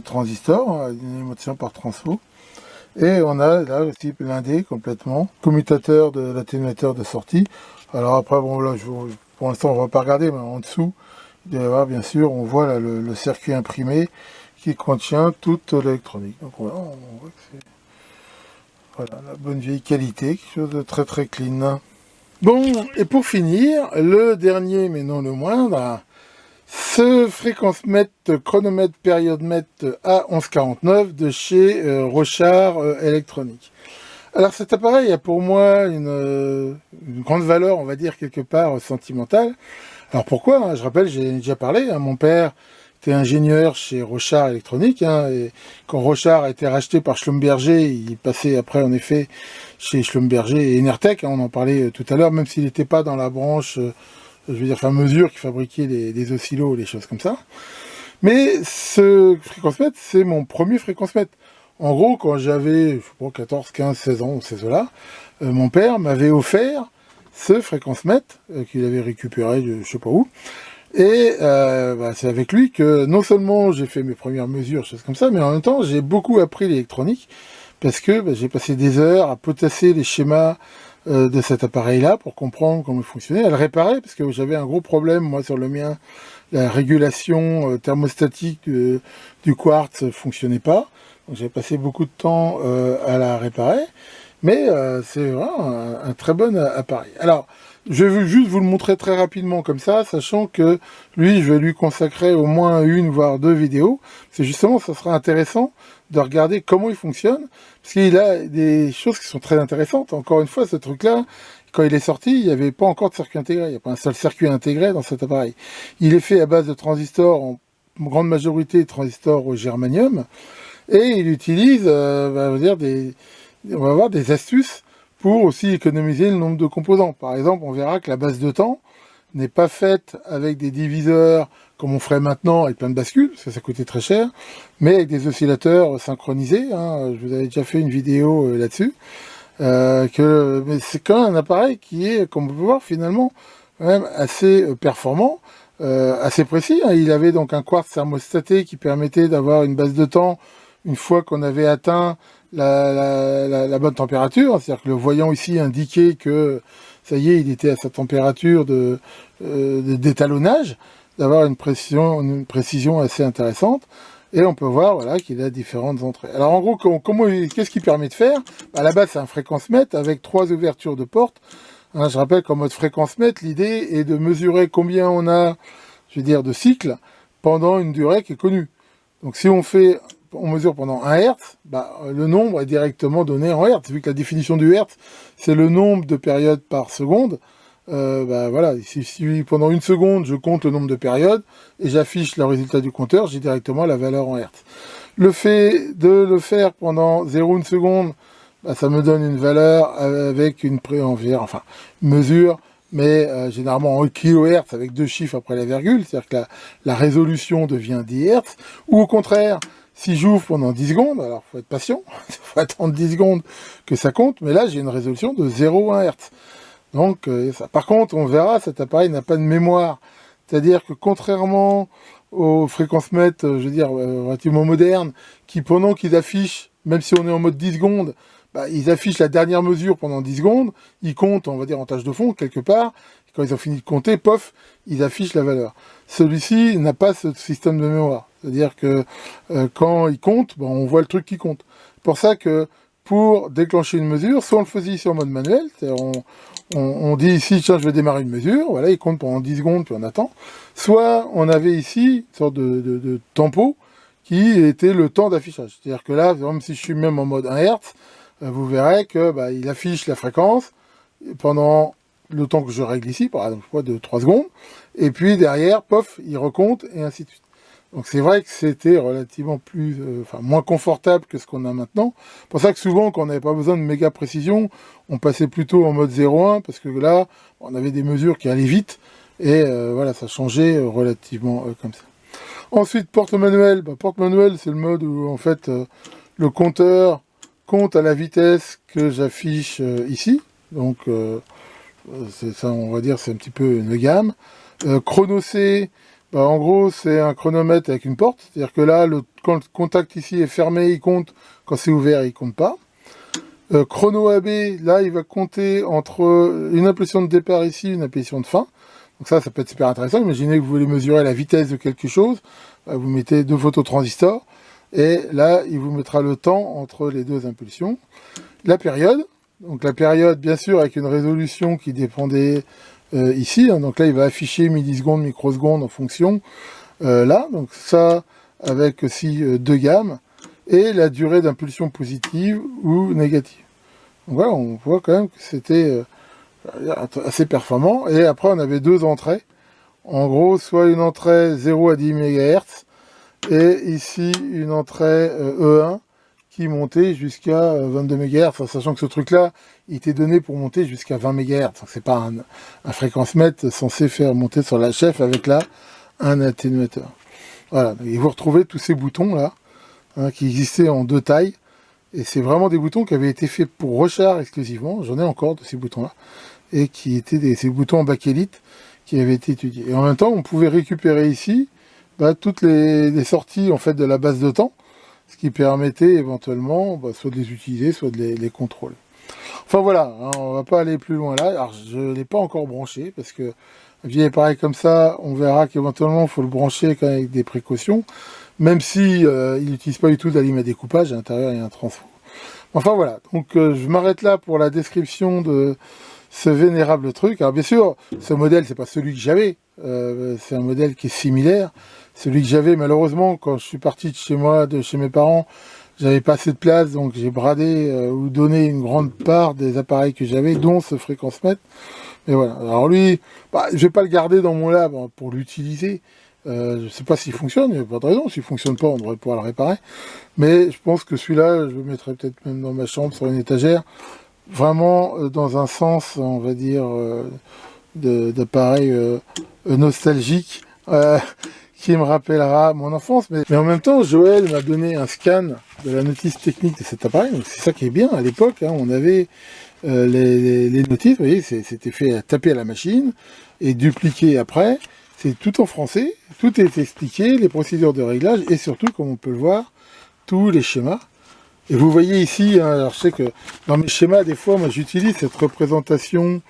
transistors, hein, une alimentation par transfo. Et on a là aussi blindé complètement, commutateur de l'atténuateur de sortie. Alors après, bon là, pour l'instant on va pas regarder, mais en dessous, il doit y avoir bien sûr, on voit là le circuit imprimé qui contient toute l'électronique. Donc voilà, on voit que c'est voilà, la bonne vieille qualité, quelque chose de très très clean. Bon, et pour finir, le dernier mais non le moindre, ce fréquence-mètre, chronomètre, période-mètre A1149 de chez Rochard Électronique. Alors cet appareil a pour moi une grande valeur, on va dire quelque part sentimentale. Alors pourquoi, hein, je rappelle, j'ai déjà parlé, hein, mon père était ingénieur chez Rochard Électronique, hein, et quand Rochard a été racheté par Schlumberger, il passait après en effet chez Schlumberger et Enertech, hein, on en parlait tout à l'heure, même s'il n'était pas dans la branche je veux dire, enfin, mesure qui fabriquait des oscillos, les choses comme ça. Mais ce fréquence-mètre, c'est mon premier fréquence-mètre. En gros, quand j'avais, je sais pas, 14, 15, 16 ans, ces eaux-là, mon père m'avait offert ce fréquence-mètre qu'il avait récupéré de je sais pas où. Et c'est avec lui que non seulement j'ai fait mes premières mesures, choses comme ça, mais en même temps, j'ai beaucoup appris l'électronique parce que j'ai passé des heures à potasser les schémas de cet appareil-là pour comprendre comment il fonctionnait, à le réparer, parce que j'avais un gros problème, moi, sur le mien, la régulation thermostatique du quartz ne fonctionnait pas, donc j'ai passé beaucoup de temps à la réparer, mais c'est vraiment un très bon appareil. Alors, je vais juste vous le montrer très rapidement comme ça, sachant que lui, je vais lui consacrer au moins 1 voire 2 vidéos, c'est justement, ça sera intéressant de regarder comment il fonctionne, parce qu'il a des choses qui sont très intéressantes. Encore une fois, ce truc-là, quand il est sorti, il n'y avait pas encore de circuit intégré, il n'y a pas un seul circuit intégré dans cet appareil. Il est fait à base de transistors, en grande majorité transistors au germanium, et il utilise, on va avoir des astuces pour aussi économiser le nombre de composants. Par exemple, on verra que la base de temps n'est pas faite avec des diviseurs comme on ferait maintenant avec plein de bascules, parce que ça coûtait très cher, mais avec des oscillateurs synchronisés, hein, je vous avais déjà fait une vidéo là-dessus, mais c'est quand même un appareil qui est, comme on peut voir, finalement, quand même assez performant, assez précis, hein. Il avait donc un quartz thermostaté qui permettait d'avoir une base de temps une fois qu'on avait atteint la bonne température, c'est-à-dire que le voyant ici indiquait que ça y est, il était à sa température d'étalonnage, d'avoir une précision assez intéressante, et on peut voir voilà, qu'il a différentes entrées. Alors en gros, qu'est-ce qu'il permet de faire? À la base, c'est un fréquence-mètre avec 3 ouvertures de portes. Hein, je rappelle qu'en mode fréquence-mètre, l'idée est de mesurer combien on a, je veux dire, de cycles pendant une durée qui est connue. Donc si on mesure pendant 1 Hertz, le nombre est directement donné en Hertz, vu que la définition du Hertz, c'est le nombre de périodes par seconde. Voilà, si pendant 1 seconde, je compte le nombre de périodes, et j'affiche le résultat du compteur, j'ai directement la valeur en Hertz. Le fait de le faire pendant 0,1 seconde, ça me donne une valeur avec une mesure, mais généralement en kHz avec 2 chiffres après la virgule, c'est-à-dire que la résolution devient 10 Hz, ou au contraire, si j'ouvre pendant 10 secondes, alors il faut être patient, il faut attendre 10 secondes que ça compte, mais là j'ai une résolution de 0,1 Hz. Donc, par contre, on verra, cet appareil n'a pas de mémoire, c'est-à-dire que contrairement aux fréquences-mètres, je veux dire, relativement modernes, qui pendant qu'ils affichent, même si on est en mode 10 secondes, ils affichent la dernière mesure pendant 10 secondes, ils comptent, on va dire, en tâche de fond, quelque part. quand ils ont fini de compter, pof, ils affichent la valeur. Celui-ci n'a pas ce système de mémoire. C'est-à-dire que quand il compte, bon, on voit le truc qui compte. C'est pour ça que pour déclencher une mesure, soit on le faisait ici en mode manuel, c'est-à-dire on dit ici, tiens, je vais démarrer une mesure, voilà, il compte pendant 10 secondes, puis on attend. Soit on avait ici une sorte de tempo qui était le temps d'affichage. C'est-à-dire que là, même si je suis même en mode 1 Hz, vous verrez que il affiche la fréquence pendant le temps que je règle ici, par exemple, de 3 secondes, et puis derrière, pof, il recompte, et ainsi de suite. Donc c'est vrai que c'était relativement moins confortable que ce qu'on a maintenant. C'est pour ça que souvent, quand on n'avait pas besoin de méga précision, on passait plutôt en mode 0,1, parce que là, on avait des mesures qui allaient vite, et voilà, ça changeait relativement comme ça. Ensuite, porte manuelle. Porte manuelle, c'est le mode où, en fait, le compteur compte à la vitesse que j'affiche ici. Donc, c'est ça, on va dire, c'est un petit peu une gamme. Chrono C, en gros, c'est un chronomètre avec une porte. C'est-à-dire que là, quand le contact ici est fermé, il compte. Quand c'est ouvert, il compte pas. Chrono AB, là, il va compter entre une impulsion de départ ici, une impulsion de fin. Donc ça peut être super intéressant. Imaginez que vous voulez mesurer la vitesse de quelque chose. Vous mettez 2 phototransistors. Et là, il vous mettra le temps entre les 2 impulsions. La période. Donc la période, bien sûr, avec une résolution qui dépendait ici. Donc là, il va afficher millisecondes, microsecondes en fonction. Là, donc ça, avec aussi 2 gammes. Et la durée d'impulsion positive ou négative. Donc voilà, on voit quand même que c'était assez performant. Et après, on avait 2 entrées. En gros, soit une entrée 0 à 10 MHz, et ici, une entrée E1 qui montait jusqu'à 22 MHz, sachant que ce truc-là, il était donné pour monter jusqu'à 20 MHz. Donc c'est pas un fréquence-mètre censé faire monter sur la chef avec là un atténuateur. Voilà, et vous retrouvez tous ces boutons-là, qui existaient en 2 tailles. Et c'est vraiment des boutons qui avaient été faits pour Rochard exclusivement. J'en ai encore de ces boutons-là. Et qui étaient ces boutons en bakélite qui avaient été étudiés. Et en même temps, on pouvait récupérer ici toutes les sorties en fait de la base de temps, ce qui permettait éventuellement soit de les utiliser, soit de les contrôler. Enfin voilà, on va pas aller plus loin là. Alors je ne l'ai pas encore branché, parce que un vieil appareil comme ça, on verra qu'éventuellement il faut le brancher quand même avec des précautions, même si il n'utilise pas du tout d'allume à découpage, à l'intérieur il y a un transfo. Enfin voilà, donc je m'arrête là pour la description de ce vénérable truc. Alors bien sûr, ce modèle, c'est pas celui que j'avais, c'est un modèle qui est similaire. Celui que j'avais, malheureusement, quand je suis parti de chez moi, de chez mes parents, j'avais pas assez de place, donc j'ai bradé ou donné une grande part des appareils que j'avais, dont ce fréquence-mètre. Mais voilà, alors lui, je vais pas le garder dans mon lab pour l'utiliser. Je sais pas s'il fonctionne, il n'y a pas de raison. S'il fonctionne pas, on devrait pouvoir le réparer. Mais je pense que celui-là, je le mettrai peut-être même dans ma chambre, sur une étagère. Vraiment dans un sens, on va dire, d'appareil nostalgique, qui me rappellera mon enfance. Mais en même temps, Joël m'a donné un scan de la notice technique de cet appareil. Donc c'est ça qui est bien. À l'époque, on avait les notices, vous voyez, c'était fait à taper à la machine et dupliquer après. C'est tout en français, tout est expliqué, les procédures de réglage et surtout, comme on peut le voir, tous les schémas. Et vous voyez ici, alors je sais que dans mes schémas, des fois, moi j'utilise cette représentation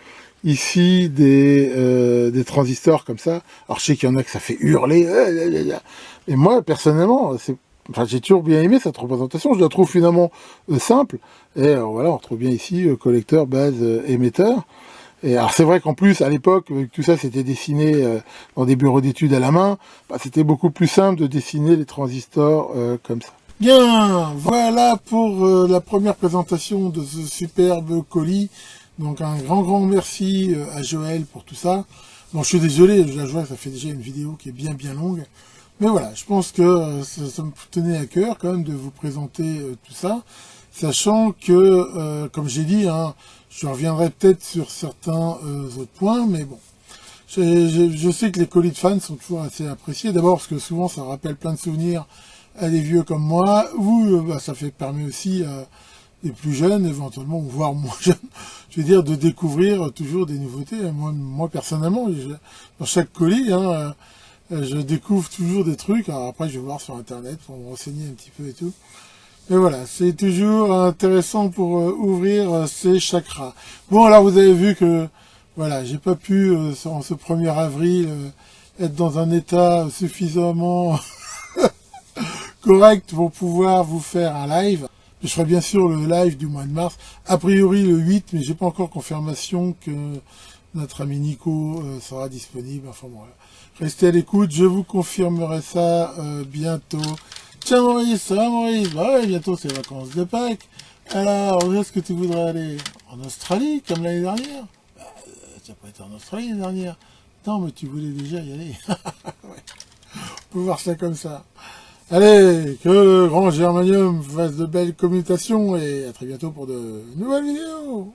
ici des transistors comme ça. Alors je sais qu'il y en a que ça fait hurler. Et moi, personnellement, j'ai toujours bien aimé cette représentation. Je la trouve finalement simple. Et voilà, on retrouve bien ici collecteur, base, émetteur. Et alors c'est vrai qu'en plus, à l'époque, tout ça c'était dessiné dans des bureaux d'études à la main, c'était beaucoup plus simple de dessiner les transistors comme ça. Bien, voilà pour la première présentation de ce superbe colis. Donc un grand merci à Joël pour tout ça. Bon, je suis désolé, je la vois, ça fait déjà une vidéo qui est bien longue. Mais voilà, je pense que ça me tenait à cœur quand même de vous présenter tout ça. Sachant que, comme j'ai dit, je reviendrai peut-être sur certains autres points, mais bon. Je sais que les colis de fans sont toujours assez appréciés. D'abord parce que souvent ça rappelle plein de souvenirs à des vieux comme moi, ou ça permet aussi à des plus jeunes, éventuellement, voire moins jeunes, je veux dire, de découvrir toujours des nouveautés. Moi personnellement, dans chaque colis, je découvre toujours des trucs. Alors après, je vais voir sur Internet pour me renseigner un petit peu et tout. Mais voilà, c'est toujours intéressant pour ouvrir ces chakras. Bon, alors vous avez vu que Voilà, j'ai pas pu, en ce 1er avril, être dans un état suffisamment correct pour pouvoir vous faire un live. Je ferai bien sûr le live du mois de mars, a priori le 8, mais j'ai pas encore confirmation que notre ami Nico sera disponible. Enfin bon, voilà. Restez à l'écoute, je vous confirmerai ça bientôt. Tiens Maurice, ça va Maurice? Bah ouais, bientôt c'est les vacances de Pâques. Alors, où est-ce que tu voudrais aller? En Australie, comme l'année dernière? Bah, tu n'as pas été en Australie l'année dernière. Non, mais tu voulais déjà y aller. Ouais. On peut voir ça comme ça. Allez, que le grand Germanium fasse de belles commutations et à très bientôt pour de nouvelles vidéos.